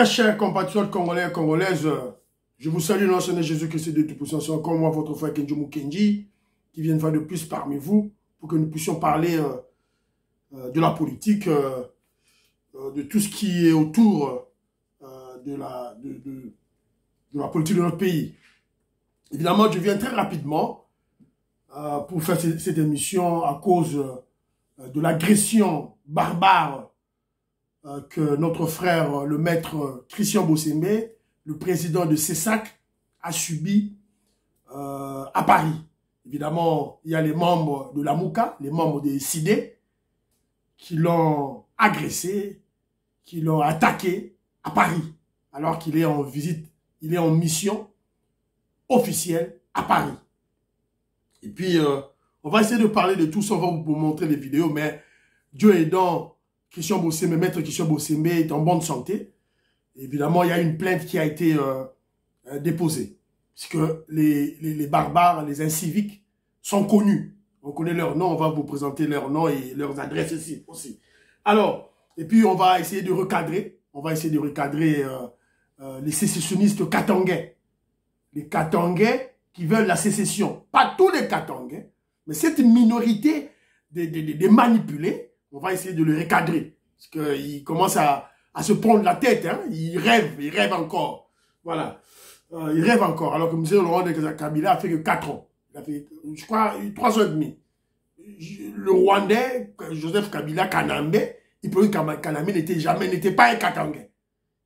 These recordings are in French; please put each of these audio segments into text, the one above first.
Très chers compatriotes congolais et congolaises, je vous salue dans le Seigneur Jésus-Christ de Tout-Puissant, comme moi, votre frère Kenjomu Kenji, qui vient une fois de plus parmi vous, pour que nous puissions parler de la politique, de tout ce qui est autour de la politique de notre pays. Évidemment, je viens très rapidement pour faire cette émission à cause de l'agression barbare que notre frère, le maître Christian Bossembe, le président de CESAC, a subi à Paris. Évidemment, il y a les membres de la Mouka, les membres des CIDE, qui l'ont agressé, qui l'ont attaqué à Paris, alors qu'il est en visite, il est en mission officielle à Paris. Et puis, on va essayer de parler de tout ça, on va vous montrer les vidéos, mais Dieu aidant, Christian Bossembe, maître Christian Bossembe est en bonne santé. Évidemment, il y a une plainte qui a été déposée. Parce que les barbares, les inciviques sont connus. On connaît leurs noms, on va vous présenter leurs noms et leurs adresses ici aussi. Alors, et puis on va essayer de recadrer. On va essayer de recadrer les sécessionnistes katangais. Les katangais qui veulent la sécession. Pas tous les katangais, mais cette minorité des manipulés. On va essayer de le recadrer. Parce qu'il commence à se prendre la tête. Hein? Il rêve encore. Voilà. Il rêve encore. Alors que M. Laurent de Kabila a fait que 4 ans. Il a fait, je crois, 3 ans et demi. Le Rwandais, Joseph Kabila Kanambe, Hippolyte Kanambe n'était pas un Katangais.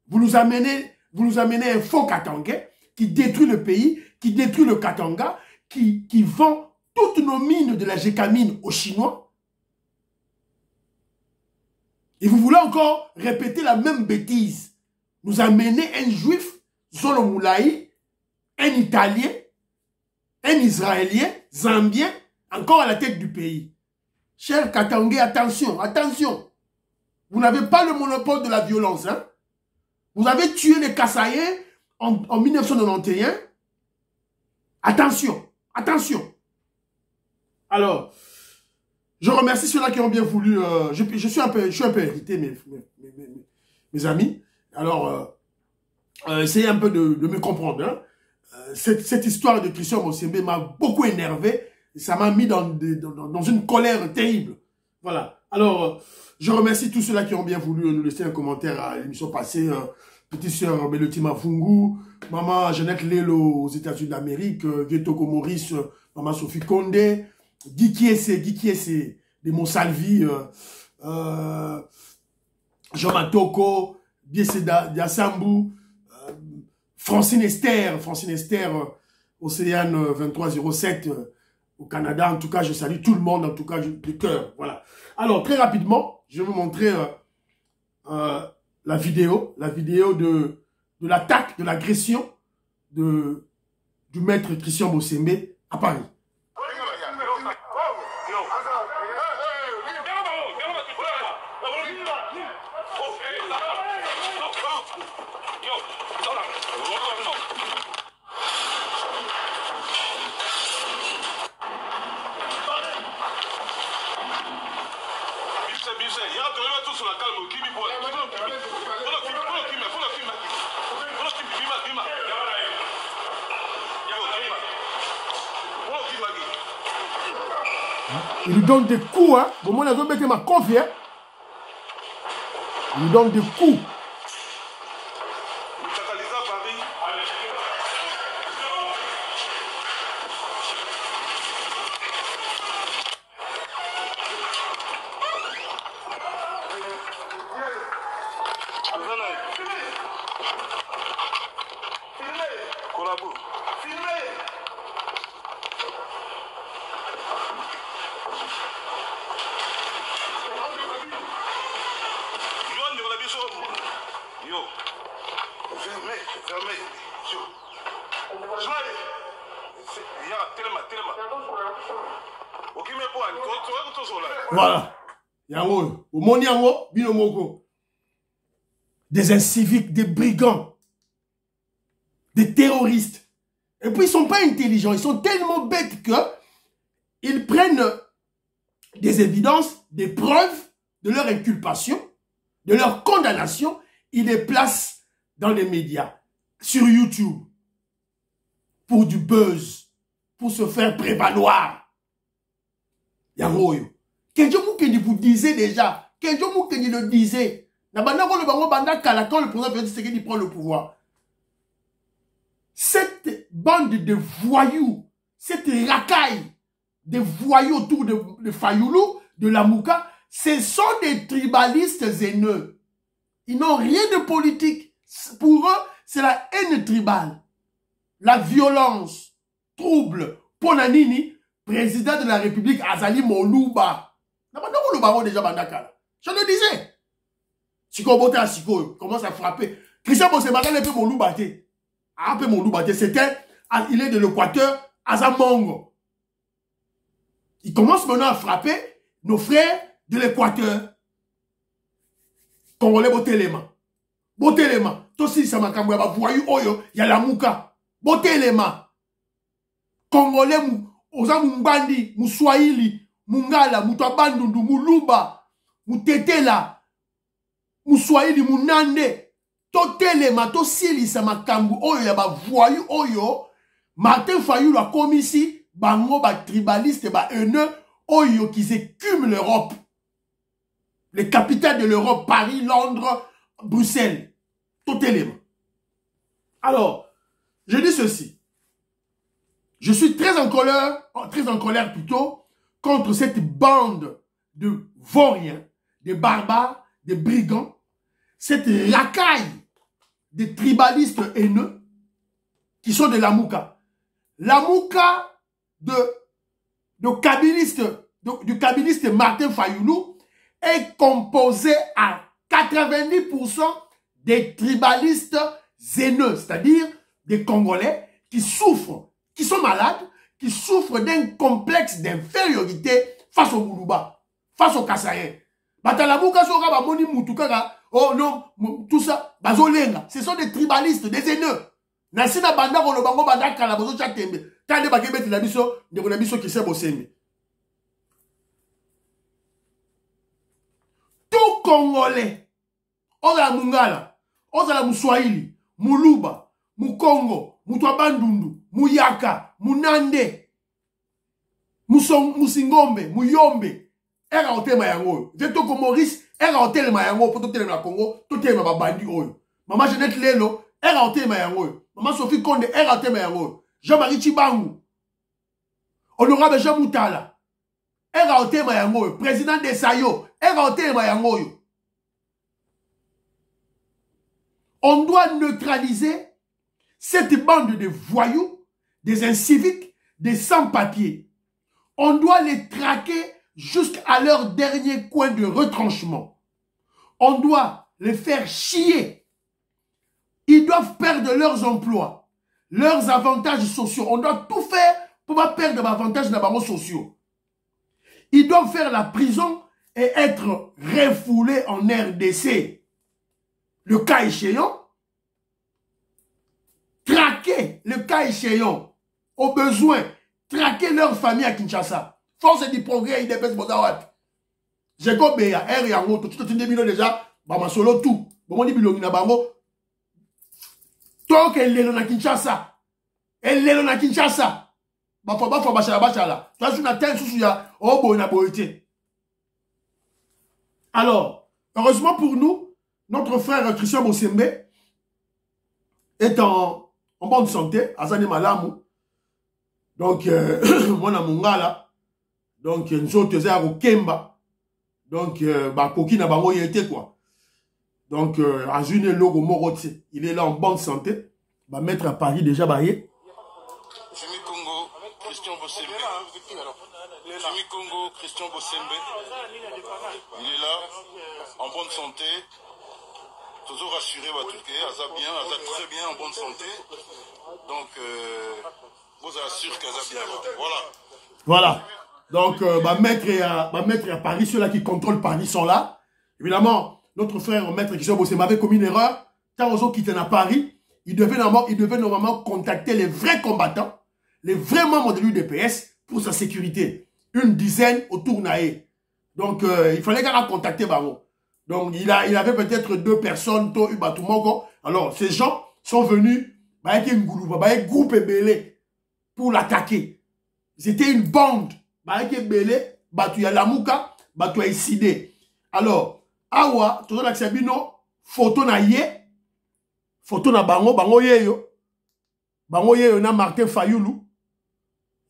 Vous nous amenez un faux Katangais qui détruit le pays, qui détruit le Katanga, qui vend toutes nos mines de la Gécamine aux Chinois. Et vous voulez encore répéter la même bêtise. Nous amener un juif, Zolo Moulaï, un Italien, un Israélien, Zambien, encore à la tête du pays. Chers Katangais, attention, attention. Vous n'avez pas le monopole de la violence. Hein? Vous avez tué les Kassaïens en 1991. Attention, attention. Alors, je remercie ceux-là qui ont bien voulu. Je suis un peu irrité, mes amis. Alors, essayez un peu de me comprendre. Hein. Cette histoire de Christian Bossembe m'a beaucoup énervé. Et ça m'a mis dans une colère terrible. Voilà. Alors, je remercie tous ceux-là qui ont bien voulu nous laisser un commentaire à l'émission passée. Petite sœur Melody Mafungu, maman Jeannette Lelo aux États-Unis d'Amérique, Vietoko Maurice, maman Sophie Condé, Guy Kiese de Monsalvi, Jean Matoko, Bieseda Diasambu, Francine Esther, Océane 2307 au Canada. En tout cas, je salue tout le monde, en tout cas, de cœur. Voilà. Alors, très rapidement, je vais vous montrer la vidéo de l'attaque, de l'agression du maître Christian Bossembe à Paris. Il lui donne des coups, hein. Bon, moi, je vais ma confiance. Il lui donne des coups. Voilà. Des inciviques, des brigands, des terroristes. Et puis ils ne sont pas intelligents, ils sont tellement bêtes qu'ils prennent des évidences, des preuves de leur inculpation, de leur condamnation, ils les placent dans les médias, sur YouTube, pour du buzz, pour se faire prévaloir. Yangoyo. Kenjo Moukeni vous disait déjà, Kenjo Moukeni le disait, quand le président Félix Tshisekedi prend le pouvoir, cette bande de voyous, cette racaille de voyous autour de Fayoulou, de Lamouka, ce sont des tribalistes haineux. Ils n'ont rien de politique. Pour eux, c'est la haine tribale, la violence, trouble. Ponanini, président de la République, Azali Moluba. Je le disais. Siko Bote à Siko, commence à frapper. Christian Bosemaka n'est pas Moluba. C'était, il est de l'Équateur, Azamongo. Il commence maintenant à frapper nos frères de l'Équateur. Congolais Botelema. Botelema. Tosi Samakambo, voyou Oyo, Yalamouka. Botelema. Congolais, Oza Mumbandi, Mouswahili, Mungala, Moutabandundu, Muluba, Moutetela, Mouswahili, Mounande. Totelema, Tosili Samakambo, Oyo, Yaba voyou Oyo. Martin Fayoulou a commis ici. Bango, ba tribaliste, ba haineux, oyo qui écument l'Europe. Les capitales de l'Europe, Paris, Londres, Bruxelles. Tout élément. Alors, je dis ceci. Je suis très en colère plutôt, contre cette bande de vauriens, de barbares, de brigands, cette racaille de tribalistes haineux qui sont de Lamouka. Lamouka du kabiliste Martin Fayoulou est composé à 90% des tribalistes haineux, c'est-à-dire des Congolais qui souffrent, qui sont malades, qui souffrent d'un complexe d'infériorité face au Moulouba, face au Kassayen. Oh non, tout ça, ce sont des tribalistes, des haineux. Nasina banda ko lobango banda kala bozo chatembe. Tande bakebeti na biso, ndeko na biso kise bosembe. Tout Congolais, oza Mungala, oza la Mouswahili, Muluba, Mukongo, Mutwabandundu, Muyaka, Munande, Musingombe, Muyombe, era otema yango. Veto ko Maurice, era otema yango poto tele na Congo, to tele ma bandi oyo. Mama Jeanette Lelo, era otema yango. Maman Sophie Konde, era otema yango. Jean-Marie Chibangu, Honorable Jean Moutala, era otema yango. Président de Sayo, era otema yango. On doit neutraliser cette bande de voyous, des inciviques, des sans-papiers. On doit les traquer jusqu'à leur dernier coin de retranchement. On doit les faire chier. Ils doivent perdre leurs emplois, leurs avantages sociaux. On doit tout faire pour ne pas perdre l'avantage de sociaux. Ils doivent faire la prison et être refoulés en RDC. Le cas échéant, traquer le cas échéant, au besoin, traquer leur famille à Kinshasa. Force du progrès, IDPS Bozawat. J'ai comme Béa, R et Ango, tout déjà, bah, solo tout. Bon, on dit Bilogina Bango. Tant qu'elle est dans Kinshasa, elle est dans Kinshasa. Bah, faut bachala. Toi, je suis dans tel sous ya, oh, bon, na boité. Alors, heureusement pour nous, notre frère Christian Bosembe est en bonne santé, Azane Malamu. Donc, mon amungala. Donc, nous autres, au Kemba. Donc, bah, Koki n'a pas été quoi. Donc, Azune Logo Morote, il est là en bonne santé. Va mettre à Paris déjà, bah, Jimmy Congo, Christian Bosembe. Jimmy Congo, Christian Bosembe. Il est là, en bonne santé. Toujours rassuré, Aza bien, Aza très bien, en bonne santé. Donc, vous assure qu'Aza bien. Voilà. Voilà. Donc, va mettre à Paris, ceux-là qui contrôlent Paris sont là. Évidemment, notre frère, maître Christian Bosembe avait commis une erreur. Quand on quitté à Paris, il devait normalement contacter les vrais combattants, les vrais membres de l'UDPS pour sa sécurité. Une dizaine autour d'Aé. Donc, il fallait qu'on contacter Baro. Donc, il avait peut-être 2 personnes, alors, ces gens sont venus, avec un groupe ébélé pour l'attaquer. C'était une bande, avec ébélé, Batuya Lamouka, Batuya Iside. Alors, awa, tout ça, c'est photo na ye, photo na bango yeyo na Martin Fayoulou,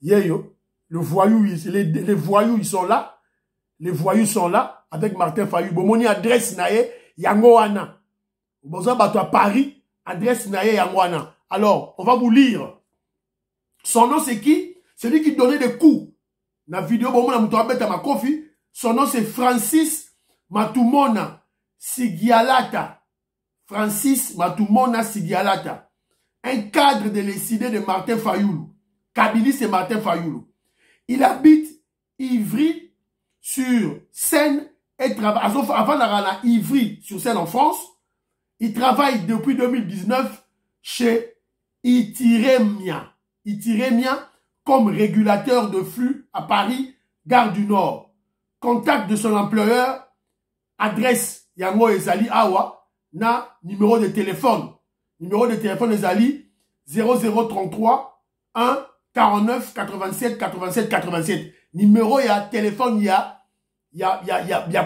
yeyo, le voyou, les voyous, ils sont là, avec Martin Fayoulou. Bomoni adresse na ye, yango wana. Boza bato à Paris, adresse na ye yango wana. Alors, on va vous lire. Son nom c'est qui? Celui qui donnait des coups. Na vidéo, son nom c'est Francis Matumona Sigialata. Francis Matumona Sigialata. Un cadre de l'ECD de Martin Fayoulou. Kabylie, c'est Martin Fayoulou. Il habite Ivry sur Seine et travaille. Avant la Ivry sur Seine en France, il travaille depuis 2019 chez Itiremia. Itiremia comme régulateur de flux à Paris, Gare du Nord. Contact de son employeur, adresse Yango Ezali Awa, na numéro de téléphone. Numéro de téléphone Ezali 0033 1 49 87 87 87. Numéro ya téléphone ya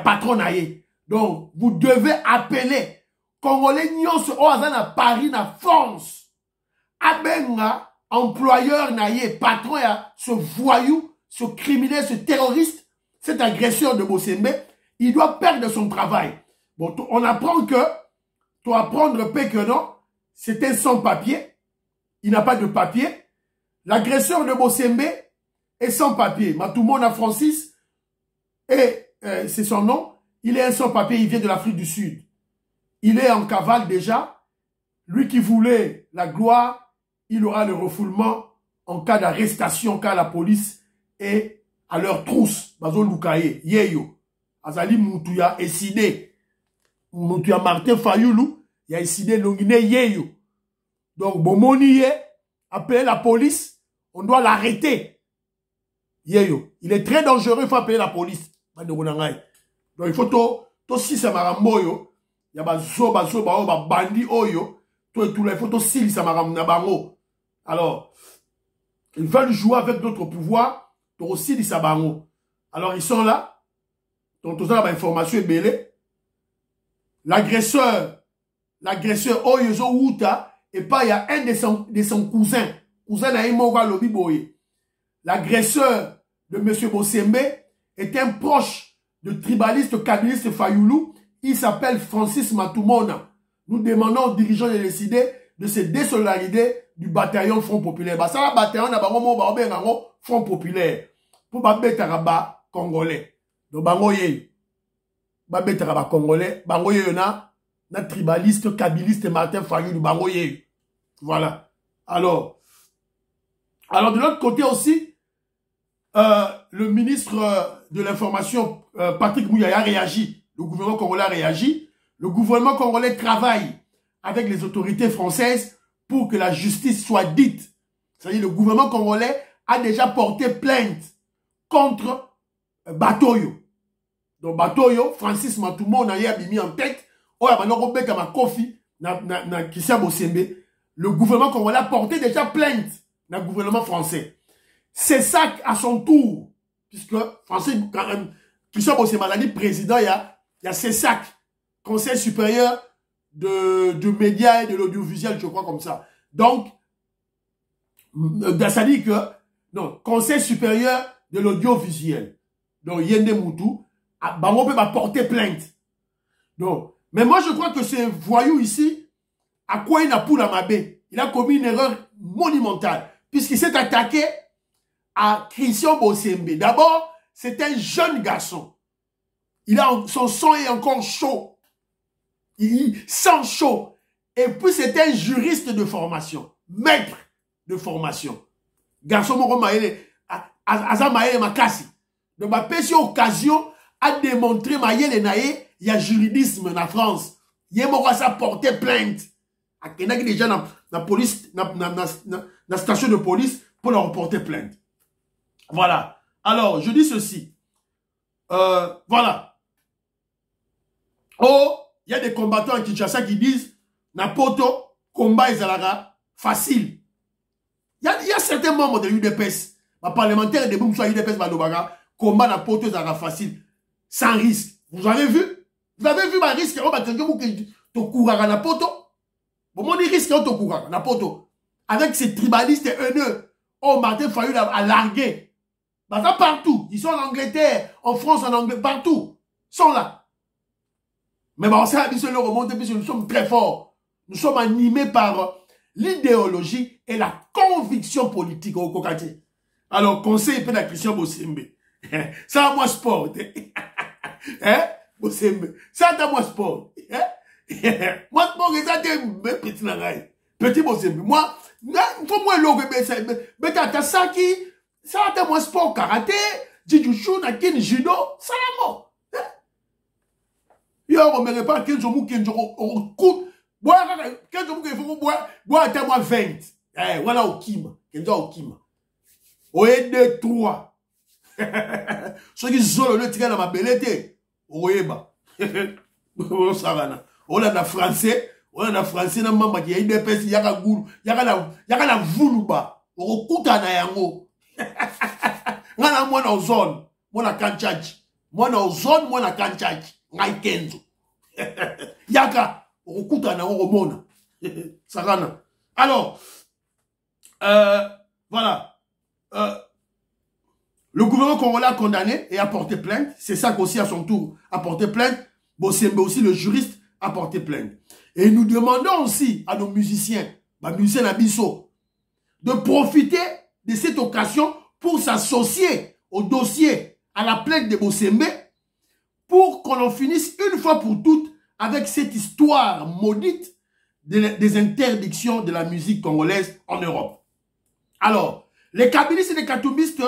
patron naye. Donc vous devez appeler Congolais nyonso oaza na Paris na France. Abenga employeur naye patron ya ce voyou, ce criminel, ce terroriste, cet agresseur de Bosembe, il doit perdre son travail. Bon, on apprend que tu apprendre que non, c'est un sans-papier. Il n'a pas de papier. L'agresseur de Bosembe est sans papier. Matumona Francis, et c'est son nom, il est un sans-papier, il vient de l'Afrique du Sud. Il est en cavale déjà. Lui qui voulait la gloire, il aura le refoulement en cas d'arrestation, car la police est à leur trousse. Bazo Lukaye, Yeyo, Azali Moutouya, Eside, Moutouya Martin Fayoulou, il y a Eside Longine Yeyo. Donc, Bomoni, appelez la police, on doit l'arrêter. Yeyo, il est très dangereux, il faut appeler la police. Donc, il faut to si ça maramboyo. Il y a bandi oyo, tout les photos s'il ça m'a bango. Alors, ils veulent jouer avec d'autres pouvoirs, pour aussi dit ça bango. Alors ils sont là, donc tout ça information est belé. L'agresseur oyo zo wuta, et pas il y a un de son cousin na imoga lobi boye. L'agresseur de M. Bosembe est un proche de tribaliste kabyliste Fayoulou. Il s'appelle Francis Matumona. Nous demandons aux dirigeants de l'ECD de se désolidariser du bataillon Front Populaire. Bah, ça, le bataillon n'a pas Front Populaire. Pour Babetara Congolais. Donc, Bangoye. Babetara Congolais. Bangoye, na tribaliste, kabyliste Martin Fayoulou. Bangoye. Voilà. Alors, de l'autre côté aussi, le ministre de l'Information, Patrick Mouyaya, a réagi. Le gouvernement congolais a réagi. Le gouvernement congolais travaille avec les autorités françaises pour que la justice soit dite. C'est-à-dire le gouvernement congolais a déjà porté plainte contre Batoyo. Donc Batoyo, Francis Matumona a mis en tête. Le gouvernement congolais a porté déjà plainte dans le gouvernement français. C'est ça à son tour, puisque Français, Christian Bosembe a dit président, il y a CESAC, Conseil supérieur de médias et de l'audiovisuel, je crois comme ça. Donc, ça dit que, non, Conseil supérieur de l'audiovisuel. Donc, Yende Moutou, Bango peut porter plainte. Donc, mais moi, je crois que ce voyou ici, à quoi il n'a pas la mabé. Il a commis une erreur monumentale, puisqu'il s'est attaqué à Christian Bosembe. D'abord, c'est un jeune garçon. Son sang est encore chaud. Il sent chaud. Et puis, c'est un juriste de formation. Maître de formation. Garçon, Aza Maële Makassi. Donc, ma petite occasion à démontrer Maële Naye, il y a juridisme en France. Il y a ça porter plainte. Il y a déjà dans la police, dans la station de police pour leur porter plainte. Voilà. Alors, je dis ceci. Voilà. Oh, il y a des combattants à Kinshasa qui disent Napoto, combat ezalaga facile. Il y a certains membres de l'UDPS, les parlementaires de Boumsoua UDPS Badobaga, combat Napoto ezalaga facile, sans risque. Vous avez vu? Vous avez vu ma risque? Oh, bah, tu courras Napoto. Bon, mon risque, tu courras Napoto. Avec ces tribalistes haineux. Oh, Martin Fayulu a largué. Bah, partout. Ils sont en Angleterre, en France, en Angleterre, partout. Ils sont là. Mais bon, ça, le remonte, puisque nous sommes très forts. Nous sommes animés par l'idéologie et la conviction politique au Kokati. Alors, conseil peut être Christian Bossembe. Ça, moi, sport. Hein? Bossembe. Ça, moi, sport. Moi, sport, ça, petit nangai. Petit Bossembe. Moi, faut moi, l'eau, mais t'as ça qui, ça, moi, sport, karaté, jujutsu, nakin, judo, ça, la mort. Yo, on ne me pas Kenzo Mou Kenzo coûte. Bois, Kenzo Mou Kenzo bois, à moi 20. Eh, voilà au Kima. Kenzo au Kima. Oye 2, 3. Ceux qui sont le tigre dans ma belleté. Oye ba. On s'arrête. On a français. On a français dans ma qui a une épaisse. Yaka goulou. Yaka la vouluba. On coûte à Nayango. Ngana moi dans zone. Moi na kanchachi. Moi dans zone. Moi na kanchachi. Ngai Kenzo. Yaka, okuta na oromona. Sarana. Alors, voilà. Le gouvernement congolais a condamné et a porté plainte. C'est ça qu'aussi à son tour a porté plainte. Bossembe aussi, le juriste, a porté plainte. Et nous demandons aussi à nos musiciens, musiciens Abisso, de profiter de cette occasion pour s'associer au dossier, à la plainte de Bossembe, pour qu'on en finisse une fois pour toutes avec cette histoire maudite des interdictions de la musique congolaise en Europe. Alors, les kabylistes et les katoumbistes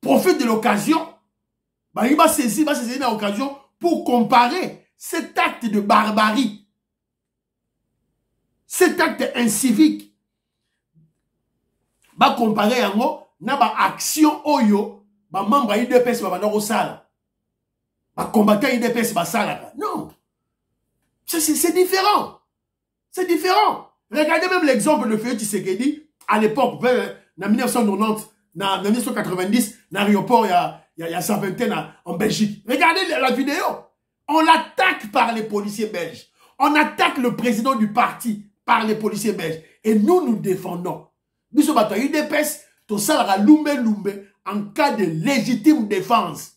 profitent de l'occasion, ils vont saisir l'occasion pour comparer cet acte de barbarie, cet acte incivique, comparer à action oyo, membre de l'UDPS va combattant UDPS basala. Non. C'est différent. C'est différent. Regardez même l'exemple de Félix Tshisekedi à l'époque, en 1990, en 1990, dans l'aéroport, il y a sa vingtaine en Belgique. Regardez la vidéo. On l'attaque par les policiers belges. On attaque le président du parti par les policiers belges. Et nous défendons. Nous sommes à UDPS, tout ça va lumbe en cas de légitime défense.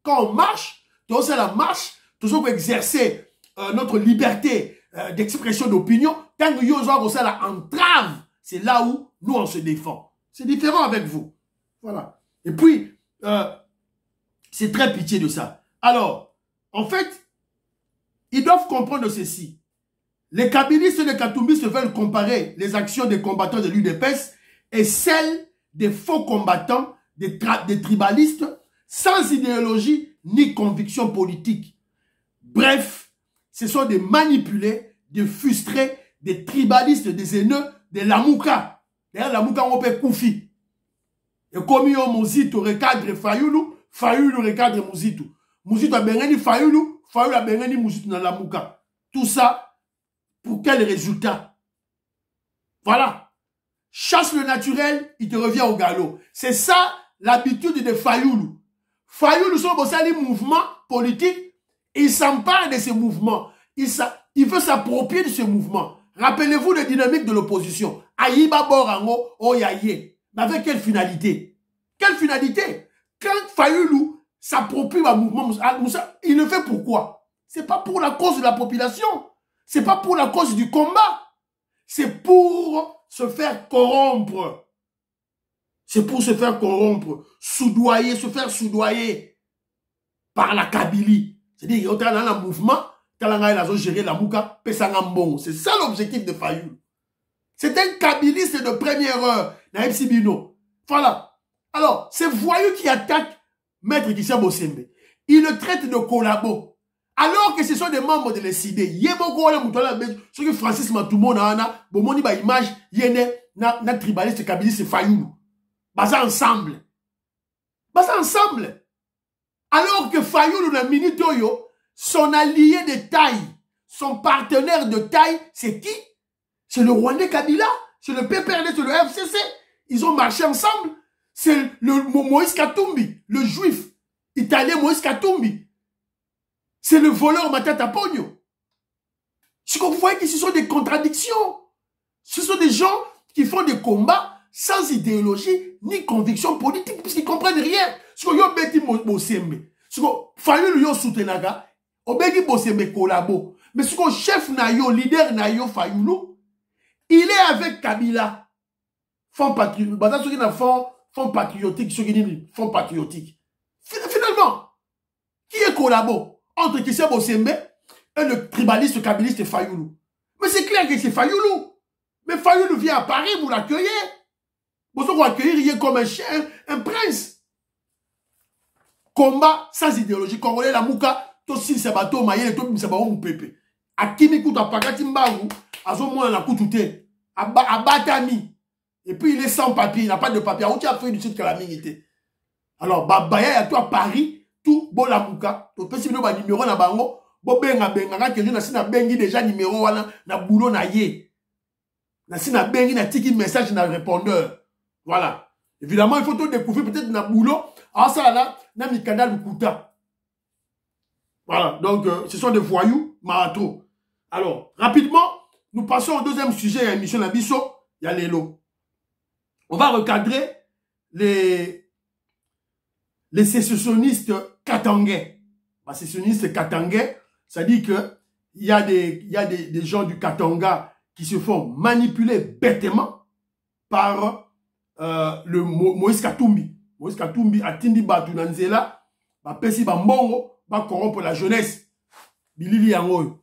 Quand on marche, tout ça la marche, tout ça pour exercer notre liberté d'expression d'opinion, tant que nous ça la entrave, c'est là où nous on se défend. C'est différent avec vous. Voilà. Et puis, c'est très pitié de ça. Alors, en fait, ils doivent comprendre ceci. Les kabylistes et les katoumbistes veulent comparer les actions des combattants de l'UDPS et celles des faux combattants, des tribalistes, sans idéologie ni conviction politique. Bref, ce sont des manipulés, des frustrés, des tribalistes, des haineux, des lamouka. D'ailleurs, lamouka, on peut koufi. Et comme il y a Mouzito recadre Fayulu, Fayulu recadre Mouzito. Mouzito a bengani Fayulu, Fayulu a bengani Mouzito dans lamouka. Tout ça, pour quel résultat? Voilà. Chasse le naturel, il te revient au galop. C'est ça l'habitude de Fayulu. Fayulu sont des mouvements politiques, il s'empare de ces mouvements. Il veut s'approprier de ce mouvement. Rappelez-vous des dynamiques de l'opposition. Aïba Borango, Oyaye. Mais avec quelle finalité? Quelle finalité? Quand Fayulu s'approprie un mouvement, il le fait pourquoi? C'est pas pour la cause de la population. C'est pas pour la cause du combat. C'est pour se faire corrompre. C'est pour se faire corrompre, soudoyer, se faire soudoyer par la Kabylie. C'est-à-dire, il y a un mouvement, quand on a géré la mouka, c'est ça l'objectif de Fayulu. C'est un kabiliste de première heure, Naïm Sibino. Voilà. Alors, ces voyous qui attaquent Maître Christian Bossembe, ils le traitent de collabo. Alors que ce sont des membres de l'SID. Ceux qui Francis Matoumo, Bomoni, ba image, yene, na tribaliste kabiliste Fayulu. Baza ensemble. Baza ensemble. Alors que Fayulu na minute yo, Son allié de taille, son partenaire de taille, c'est qui? C'est le Rwandais Kabila, c'est le PPRD, c'est le FCC. Ils ont marché ensemble. C'est le Moïse Katumbi, le juif italien Moïse Katumbi. C'est le voleur Matata Pogno. Ce que vous voyez que ce sont des contradictions. Ce sont des gens qui font des combats sans idéologie ni conviction politique, puisqu'ils ne comprennent rien. Ce que yo beti Bosembe, ce que Fayulu yo soutenaga, obegi Bosembe collabo. Mais ce que chef na yo, leader na yo Fayulu, il est avec Kabila. Fonds patriotique, fonds patriotique, fonds patriotique. Finalement, qui est collabo entre Kissé Bosembe et le tribaliste kabiliste Fayulu? Mais c'est clair que c'est Fayulu. Mais Fayulu vient à Paris, vous l'accueillez. Vous l'accueillez comme un chien, un prince. Combat sans idéologie. Congolais la mouka, tosi se bateau, maïe, to se bateau, pepe. Akimi kuta pakati mbaou, azo mouan la koutouté. Abatami. Et puis il est sans papier, il n'a pas de papier. Où tu as fait du sud que la minité. Alors, babaya, à toi Paris, tout bon la mouka. Tu peux si ba numéro na bango. Bo benga benga, que je na bengi déjà numéro wana, na boulot na ye. Na si na bengi na tiki message na répondeur. Voilà. Évidemment, il faut tout découvrir peut-être na boulot. Ah ça là, na mikanda lukuta. Voilà. Donc, ce sont des voyous marathons. Alors, rapidement, nous passons au deuxième sujet à l'émission Nabiso. Il y a les lots. On va recadrer les sécessionnistes katangais. Les sécessionnistes katangais, ça dit que il y a des gens du Katanga qui se font manipuler bêtement par le Moïse Katumbi. Moïse Katumbi a tindi batu nanzela, ba pesi ba mbongo, ba corrompre la jeunesse. Bilili yango.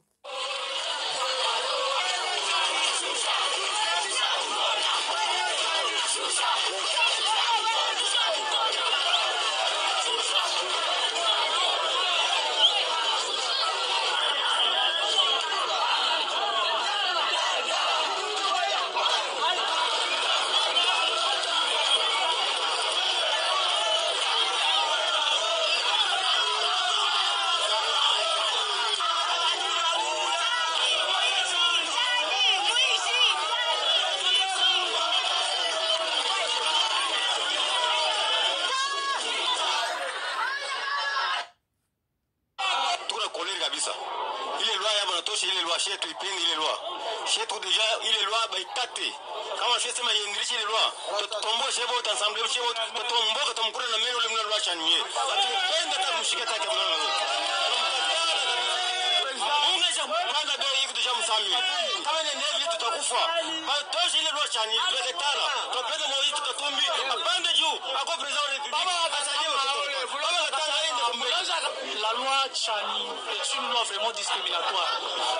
La loi Chani est une loi vraiment discriminatoire.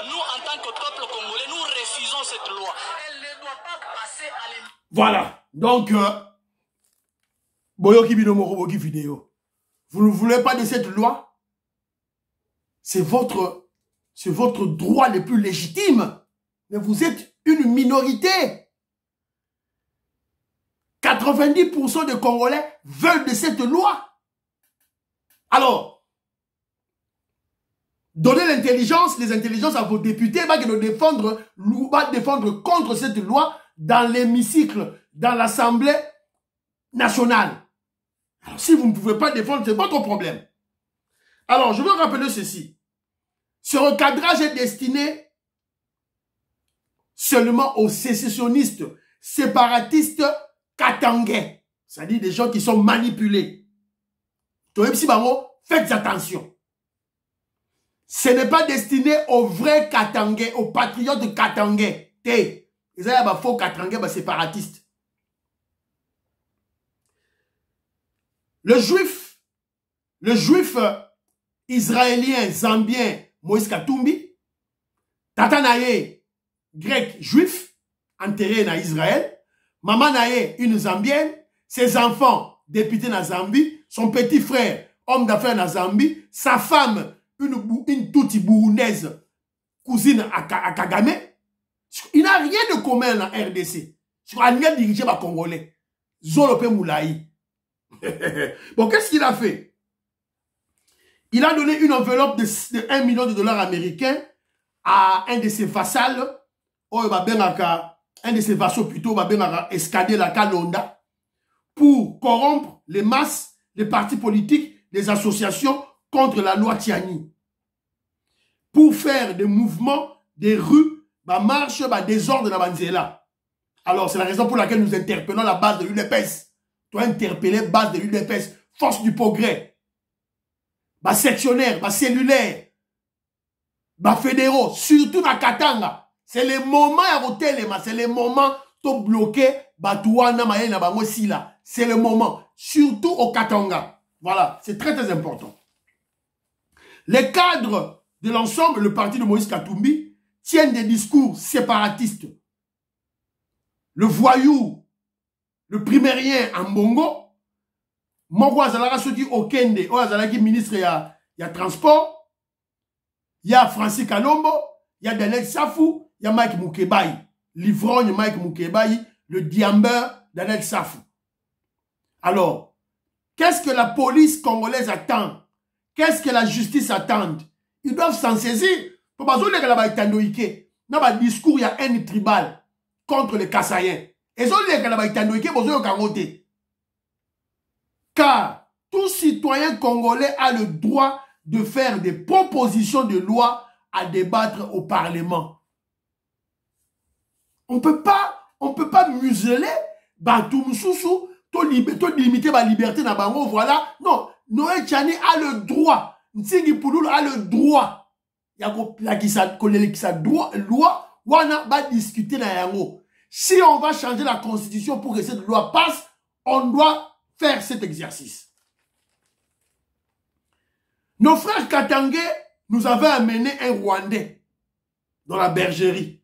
Nous, en tant que peuple congolais, nous refusons cette loi. Elle ne doit pas passer à l'émission. Voilà. Donc, Boyoki Binomoroboki vidéo. Vous ne voulez pas de cette loi? C'est votre droit le plus légitime. Mais vous êtes une minorité. 90% des Congolais veulent de cette loi. Alors, donnez l'intelligence, les intelligences à vos députés, va défendre contre cette loi dans l'hémicycle, dans l'Assemblée nationale. Alors, si vous ne pouvez pas défendre, c'est votre problème. Alors, je veux rappeler ceci. Ce recadrage est destiné seulement aux sécessionnistes, séparatistes, katangais. C'est-à-dire des gens qui sont manipulés. Faites attention. Ce n'est pas destiné aux vrais katangais, aux patriotes katangais. Ils ont faux katangais, séparatistes. Le juif israélien, zambien, Moïse Katumbi, tata naye, grec juif, enterré en Israël, maman naye, une zambienne, ses enfants, députés en Zambie, son petit frère, homme d'affaires en Zambie, sa femme, une touti burundaise, cousine à Kagame. Il n'a rien de commun en RDC. Il n'a rien dirigé par Congolais. Zolope Moulaï. Bon, qu'est-ce qu'il a fait? Il a donné une enveloppe de 1 million de dollars américains à un de ses vassals, un de ses vassaux plutôt, Escadé la Kalonda, pour corrompre les masses, les partis politiques, les associations contre la loi Tiani. Pour faire des mouvements, des rues, marches, désordre dans Banzela. Alors, c'est la raison pour laquelle nous interpellons la base de l'UDPS. Tu as interpellé la base de l'UDPS, force du progrès. Sectionnaire, cellulaire, fédéraux, surtout dans Katanga. C'est le moment à voter, c'est le moment de bloquer Batouana Maïna Bangosila. C'est le moment, surtout au Katanga. Voilà, c'est très très important. Les cadres de l'ensemble, le parti de Moïse Katumbi, tiennent des discours séparatistes. Le voyou, le primérien en Bongo, Mongo Azalaka Soki Okende, Azalaki ministre ya transport, il y a Francis Kalombo, il y a Daniel Safou, il y a Mike Moukebaï, l'ivrogne Mike Moukebaï, le diambeur Daniel Safou. Alors, qu'est-ce que la police congolaise attend? Qu'est-ce que la justice attend? Ils doivent s'en saisir. Pour pas dire que la dans le discours, il y a un tribal contre les Kassaïens. Et ça, il y a car tout citoyen congolais a le droit de faire des propositions de loi à débattre au Parlement. On peut pas museler Batoumsoussou, limiter la liberté dans Bango, voilà. Non, Noël Tchani a le droit. Nsingi Pouloul a le droit. Il y a loi, on va discuter dans Yango. Si on va changer la constitution pour que cette loi passe, on doit faire cet exercice. Nos frères Katangais nous avaient amené un Rwandais dans la bergerie.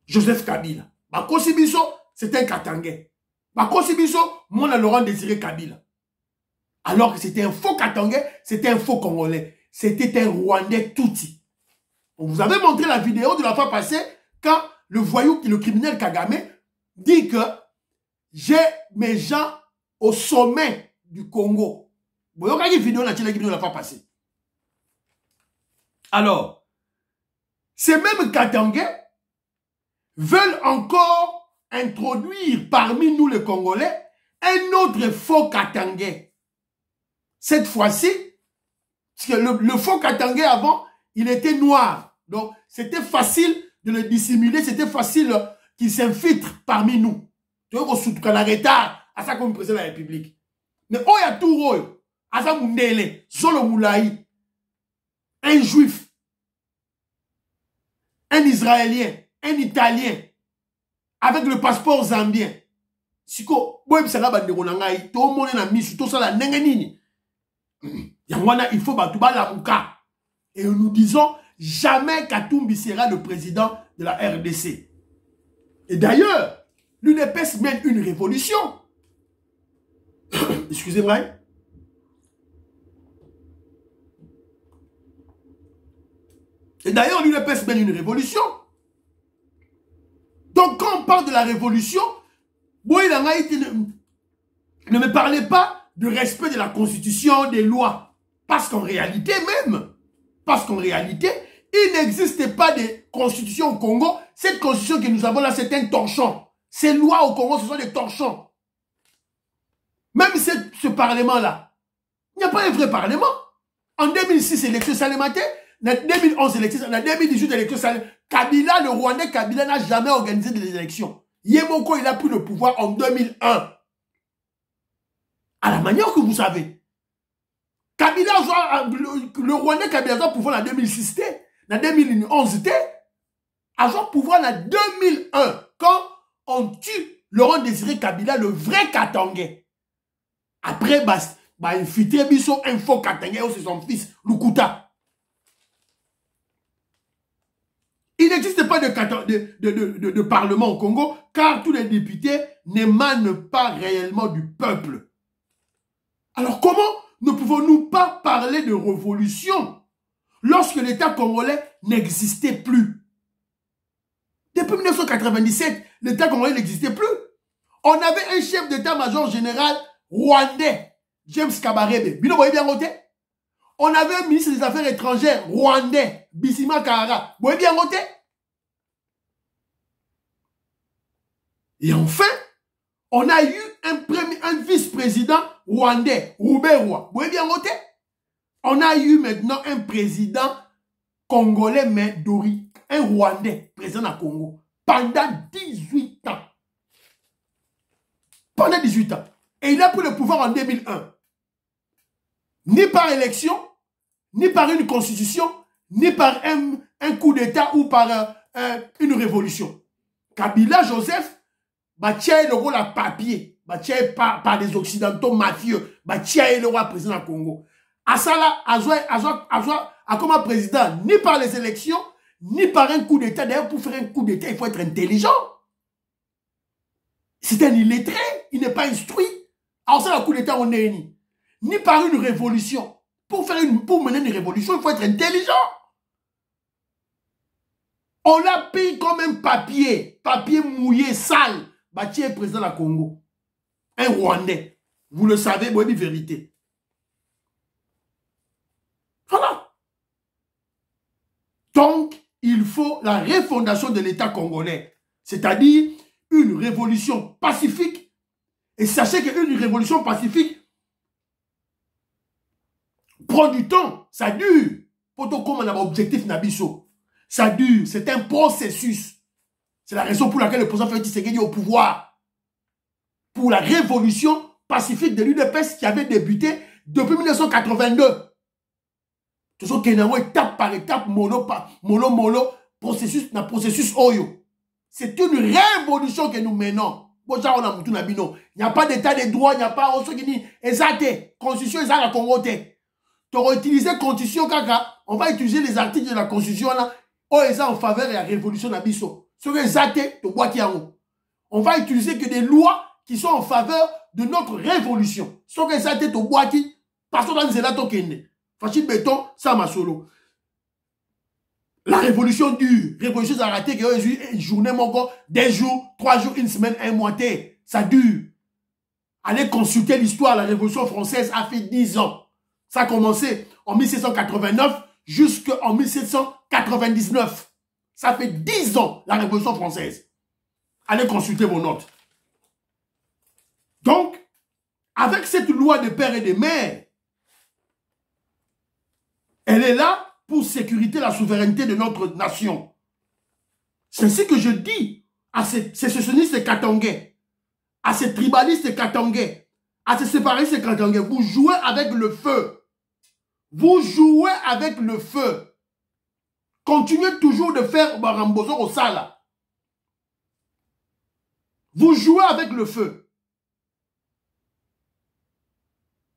Joseph Kabila. Bakosi Biso, c'est un Katangais. Bakosi Biso, mon Laurent Désiré Kabila. Alors que c'était un faux Katangais, c'était un faux Congolais. C'était un Rwandais Tutsi. On vous avait montré la vidéo de la fois passée quand le voyou, le criminel Kagame, dit que j'ai mes gens au sommet du Congo. Vous voyez une vidéo de la fois passée. Alors, ces mêmes Katangais veulent encore introduire parmi nous les Congolais un autre faux Katangais. Cette fois-ci, parce que le faux Katangais avant, il était noir. Donc, c'était facile de le dissimuler, c'était facile qu'il s'infiltre parmi nous. Tu vois, qu'on a retard à ça comme président de la République. Mais oh, il y a tout rôle. Asa Mundele, Zolo Moulaï, un juif, un Israélien, un Italien, avec le passeport zambien. Siko, boy, ça va bande ronangai, tout le monde na misu, tout ça la nengenini. Yangwana, il faut batouba la mouka. Et nous disons, jamais Katumbi sera le président de la RDC. Et d'ailleurs, l'UDPS mène une révolution. Excusez-moi. Et d'ailleurs, l'UDPS mène une révolution. Donc, quand on parle de la révolution, ne me parlez pas de respect de la Constitution, des lois. Parce qu'en réalité même, il n'existe pas de constitution au Congo. Cette constitution que nous avons là, c'est un torchon. Ces lois au Congo, ce sont des torchons. Même ce parlement-là, il n'y a pas un vrai parlement. En 2006, élection Salématé, en 2011, élection, en 2018, élection Salématé. Kabila, le Rwandais Kabila n'a jamais organisé des élections. Yemoko, il a pris le pouvoir en 2001. À la manière que vous savez. Kabila, le Rwandais Kabila a pouvoir en 2006, en 2011, a pouvoir en 2001, quand on tue Laurent Désiré Kabila, le vrai Katangais. Après, il fit un faux Katangais, c'est son fils, Lukuta. Il n'existe pas de parlement au Congo, car tous les députés n'émanent pas réellement du peuple. Alors comment ne pouvons-nous pas parler de révolution lorsque l'État congolais n'existait plus? Depuis 1997, l'État congolais n'existait plus. On avait un chef d'état-major général rwandais, James Kabarebe. Vous voyez bien côté? on avait un ministre des Affaires étrangères rwandais, Bissima Kahara. Vous voyez bien voter? Et enfin, on a eu un vice-président rwandais, Rouberwa. Vous voyez bien voter? On a eu maintenant un président congolais, mais Dori, un rwandais, président du Congo, pendant 18 ans. Pendant 18 ans. Et il a pris le pouvoir en 2001. Ni par élection, ni par une constitution, ni par un coup d'État ou par une révolution. Kabila Joseph, Batia le rôle à papier, Batia par des occidentaux mafieux, Batia le roi président du Congo. Asala, a comme président, ni par les élections, ni par un coup d'État. D'ailleurs, pour faire un coup d'État, il faut être intelligent. C'est un illettré, il n'est pas instruit. Alors ça, le coup d'État, on est ni par une révolution. Pour mener une révolution, il faut être intelligent. On l'a pris comme un papier mouillé, sale. Batia est président du Congo. Un Rwandais. Vous le savez, moi, une vérité. Voilà. Donc, il faut la refondation de l'État congolais. C'est-à-dire une révolution pacifique. Et sachez qu'une révolution pacifique prend du temps. Ça dure. Pour comme on a un objectif Nabiso. Ça dure. C'est un processus. C'est la raison pour laquelle le président Félix Tshisekedi est au pouvoir. Pour la révolution pacifique de l'UDPS qui avait débuté depuis 1982. Tout ce qui est étape par étape, mollo, processus Oyo. C'est une révolution que nous menons. Il n'y a pas d'état de droit, il n'y a pas de qui exact. Constitution, c'est la Congo. Tu auras utilisé Constitution, kaka. On va utiliser les articles de la Constitution là. Oh, ils sont en faveur de la révolution d'Abisso. Ce que exact, tu vois qui a. On va utiliser que des lois qui sont en faveur de notre révolution. Ce que exact, tu vois qui. Parce que dans les états, tu Facile béton, ça m'a solo. La révolution dure. Révolution, ça a raté que une journée, des jours, 3 jours, une semaine, un mois, ça dure. Allez consulter l'histoire. La révolution française a fait 10 ans. Ça a commencé en 1789 jusqu'en 1799. Ça fait 10 ans, la révolution française. Allez consulter vos notes. Donc, avec cette loi de père et de mère, elle est là pour sécuriter la souveraineté de notre nation. C'est ainsi que je dis à ces sécessionnistes katangais, à ces tribalistes katangais, à ces séparatistes katangais, vous jouez avec le feu. Vous jouez avec le feu. Continuez toujours de faire Barambozo au Sala. Vous jouez avec le feu.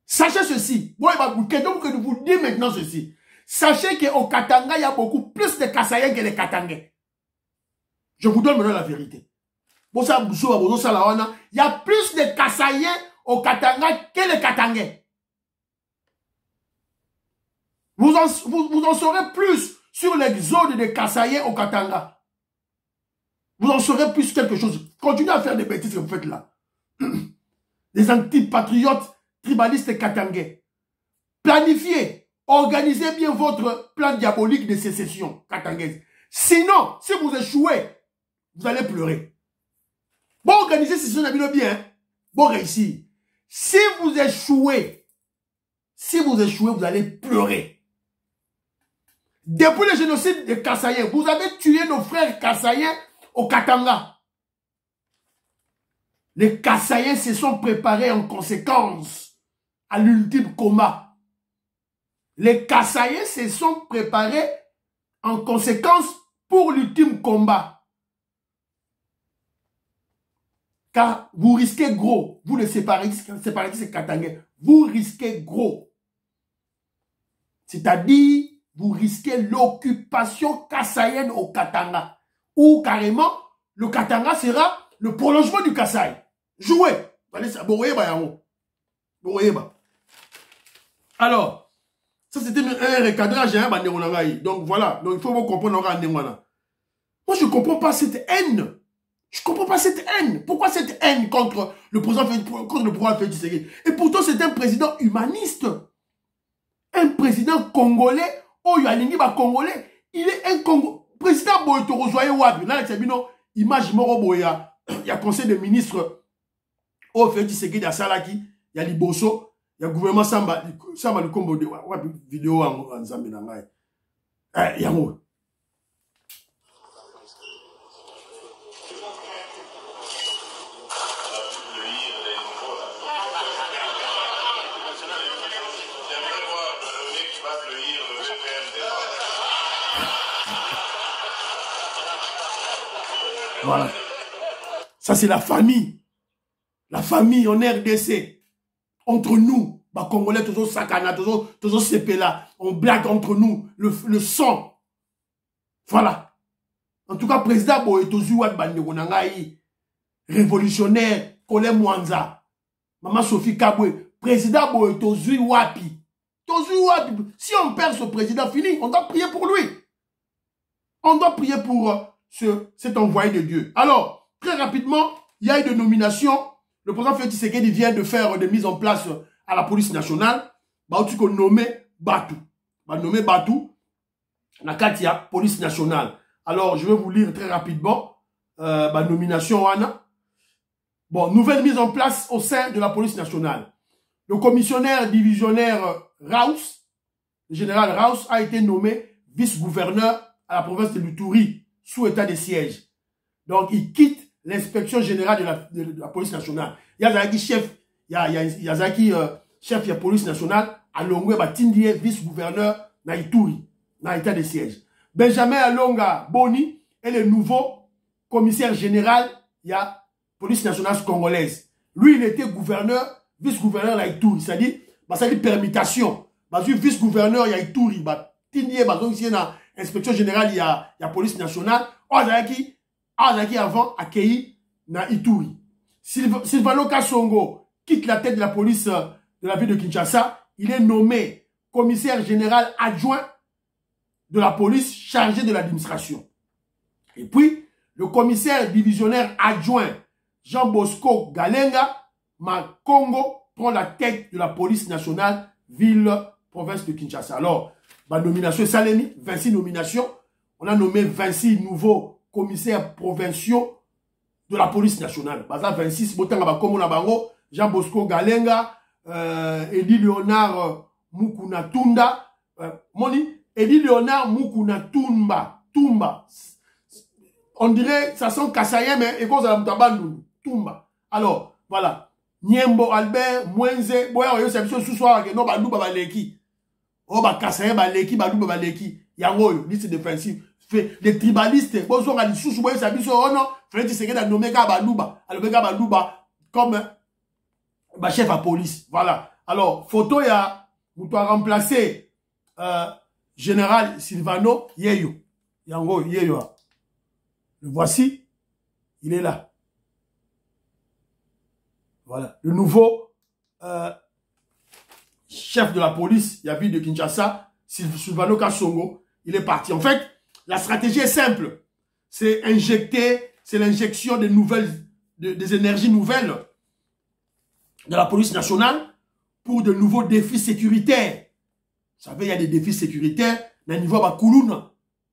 Sachez ceci. Donc, je vous dis maintenant ceci. Sachez qu'au Katanga, il y a beaucoup plus de Kassaïens que les Katangais. Je vous donne maintenant la vérité. Il y a plus de Kassaïens au Katanga que les Katangais. Vous en saurez plus sur l'exode des Kassaïens au Katanga. Vous en saurez plus quelque chose. Continuez à faire des bêtises que vous faites là. Des antipatriotes tribalistes katangais. Planifiez. Organisez bien votre plan diabolique de sécession katangaise. Sinon, si vous échouez, vous allez pleurer. Bon, organisez sécession bien. Bon, réussir. Si vous échouez, vous allez pleurer. Depuis le génocide des Kassaïens, vous avez tué nos frères Kassaïens au Katanga. Les Kassaïens se sont préparés en conséquence à l'ultime combat. Les Kassaïens se sont préparés en conséquence pour l'ultime combat. Car vous risquez gros. Vous les séparatistes katangais. Vous risquez gros. C'est-à-dire, vous risquez l'occupation kassaïenne au Katanga. Ou carrément, le Katanga sera le prolongement du Kassai. Jouez. Alors, ça c'était un recadrage. Donc voilà. Donc il faut vous comprendre. Moi je ne comprends pas cette haine. Je ne comprends pas cette haine. Pourquoi cette haine contre le président, contre le pouvoir Félix Tshisekedi? Et pourtant c'est un président humaniste. Un un président congolais, oh, il y a l'ingé congolais, il est un Congolais. Président Boyto Rozoye Wabi, là, c'est bien, image moro boya, il y a conseil de ministre, oh, Félix Tshisekedi à Salaki, il y a Liboso, il y a le gouvernement Samba le combo de Wabi, vidéo en Zambie, il y a moi. Voilà. Ça, c'est la famille. La famille en RDC. Entre nous, bah, Congolais, toujours sakana, toujours sepela. On blague entre nous. Le sang. Voilà. En tout cas, président Boetozu Wad Banderonangaï, révolutionnaire, Kole Mwanza, Maman Sophie Kabwe, président Boetozu Wapi. Tozu Wapi. Si on perd ce président, fini, on doit prier pour lui. On doit prier pour cet envoyé de Dieu. Alors, très rapidement, il y a eu des nominations. Le président Félix Tshisekedi vient de faire des mises en place à la police nationale. Bah, tu qu'on nommé Batou. Bah, nommé Batou. Nakatia, police nationale. Alors, je vais vous lire très rapidement. Bah, nomination Wana. Bon, nouvelle mise en place au sein de la police nationale. Le commissionnaire divisionnaire Raus, le général Raus, a été nommé vice-gouverneur à la province de l'Uturi, sous état de siège. Donc, il quitte l'inspection générale de la police nationale. Il y a Zaki chef, il y a Zaki chef de la police nationale, à Longwe Batindie, vice-gouverneur na Ituri, dans état de siège. Benjamin Alonga Boni est le nouveau commissaire général de la police nationale congolaise. Lui, il était gouverneur, vice-gouverneur na Ituri, c'est-à-dire, ça dit permutation. Vice-gouverneur ya Ituri, Batindie, ici na inspection générale, il y a police nationale. Ozaki avant accueilli na Ituri. Silvano Kasongo quitte la tête de la police de la ville de Kinshasa. Il est nommé commissaire général adjoint de la police chargé de l'administration. Et puis, le commissaire divisionnaire adjoint Jean Bosco Galenga Makongo prend la tête de la police nationale ville province de Kinshasa. Alors, ma nomination Salemi, 26 nominations. On a nommé 26 nouveaux commissaires provinciaux de la police nationale. Baza 26, Jean Bosco Galenga, Eddie Léonard Mukunatunda, Eddie Léonard Mukunatumba, Tumba. On dirait, ça sent Kassaye, mais et cause de Tabandou, Tumba. Alors, voilà. Niembo Albert, Mwenze, Boya, Oyo, c'est ce soir, que non, Badou Babaleki. Oh, bah, Kassaye, Baleki, Badou Babaleki. Yango, liste défensive. Les tribalistes, bonjour à l'issue, oh non, Félix Tshisekedi a nommé Kabalouba, comme chef à police. Voilà. Alors, photo, il y a, vous doit remplacer général Silvano Yeyo. Yango, Yeyo. Le voici, il est là. Voilà. Le nouveau chef de la police, il y a vu de Kinshasa, Silvano Kasongo, il est parti. En fait, la stratégie est simple. C'est injecter, c'est l'injection des nouvelles, des énergies nouvelles de la police nationale pour de nouveaux défis sécuritaires. Vous savez, il y a des défis sécuritaires dans le niveau de Kouloune.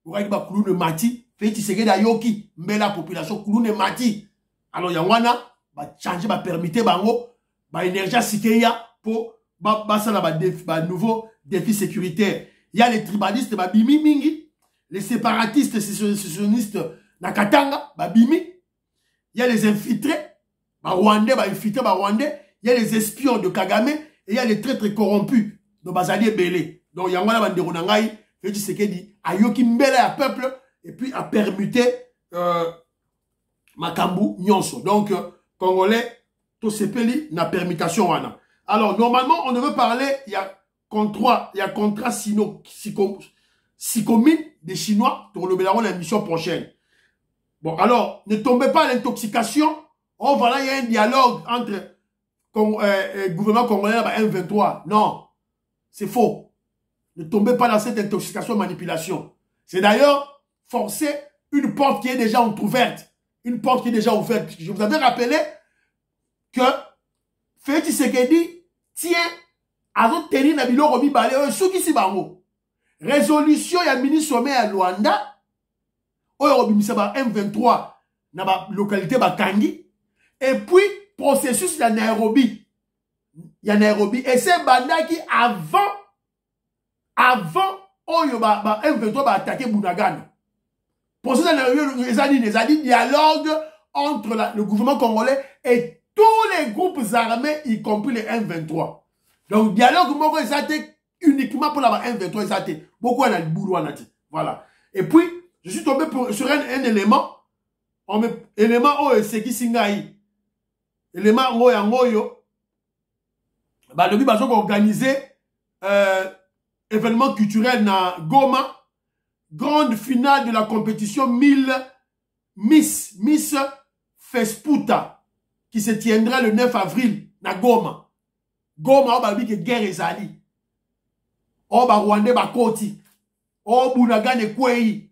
Vous voyez que Kouloune Mati, fait Tshisekedi Ayoki, mais la population Kouloune Mati. Alors, il y a wana, changer, permettre, énergie sikeya pour nouveaux défis sécuritaires. Il y a les tribalistes, Bimi Mingi. Les séparatistes sécessionnistes Nakatanga, Babimi. Il y a les infiltrés, Rwandais, infiltrés, Rwandais. Il y a les espions de Kagame et il y a les traîtres corrompus de Bazali Belé. Donc, il y a un bandero nangai, Félix Tshisekedi, Ayoki Mbele à peuple et puis à permuter Makambu Nyonso. Donc, Congolais, tout ce pays n'a permutation wana. Alors, normalement, on devait parler, il y a contrat Sikomin des Chinois pour le Bélarone la mission prochaine. Bon, alors, ne tombez pas à l'intoxication. Oh, voilà, il y a un dialogue entre gouvernement congolais et M23. Non, c'est faux. Ne tombez pas dans cette intoxication manipulation. C'est d'ailleurs forcer une porte qui est déjà entrouverte. Une porte qui est déjà ouverte. Je vous avais rappelé que Félix Tshisekedi tient azo tenir na biloko mibale oyo soki si bango résolution ya ministre sommet ya Luanda oyo obimisa ba M23 na ba localité bakangi et puis processus ya Nairobi et c'est bandaki avant oyo ba M23 ba attaquer Bunagana. Processus ya Nairobi ezali dialogue entre le gouvernement congolais et tous les groupes armés y compris les M23. Donc dialogue moko ezate uniquement pour la M23 ezate beaucoup na boulot anati. Voilà. Et puis je suis tombé sur un élément élément c'est qui singai élément ngoyo bah le but organiser événement culturel na Goma, grande finale de la compétition Miss Fesputa qui se tiendra le 9 avril na Goma. Goma on va dire que guerre ezali. On va Rwanda bakoti. On Bunagana kwei.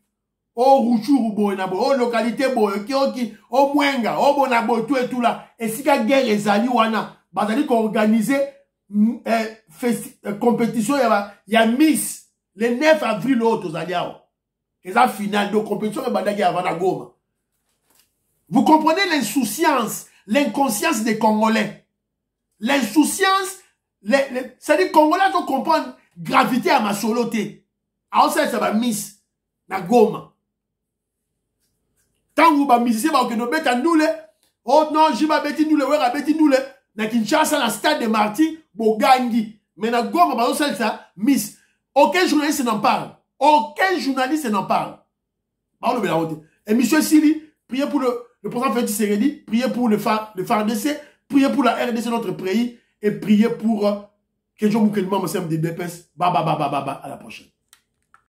O Ruchuru boy na boy, o localité boy, ki o Mwenga, o Bonabo tout et tout là. Et si ka guerre ezali wana, bazali ko organiser compétition ya Miss le 9 avril autres aliao. Et ça finale de compétition e bandaki avant na Goma. Vous comprenez l'insouciance, l'inconscience des Congolais. L'insouciance, c'est-à-dire Congolais qui comprennent gravité à ma soloté. Alors ça va Miss na Goma. Tant que vous avez misé, vous avez dit, oh non, je vais bêti nous le, ouais, bêti nous le, na Kinshasa, na stade de Marty, Bogangi. Mais na Goma, bah, ça, Miss. Aucun journaliste n'en parle. Aucun journaliste n'en parle. Bah, on le la et monsieur Sili, priez pour le président Félix Tshisekedi, priez pour le FARDC, priez pour la RDC, notre pays, et priez pour que Dieu nous de BPS. À la prochaine.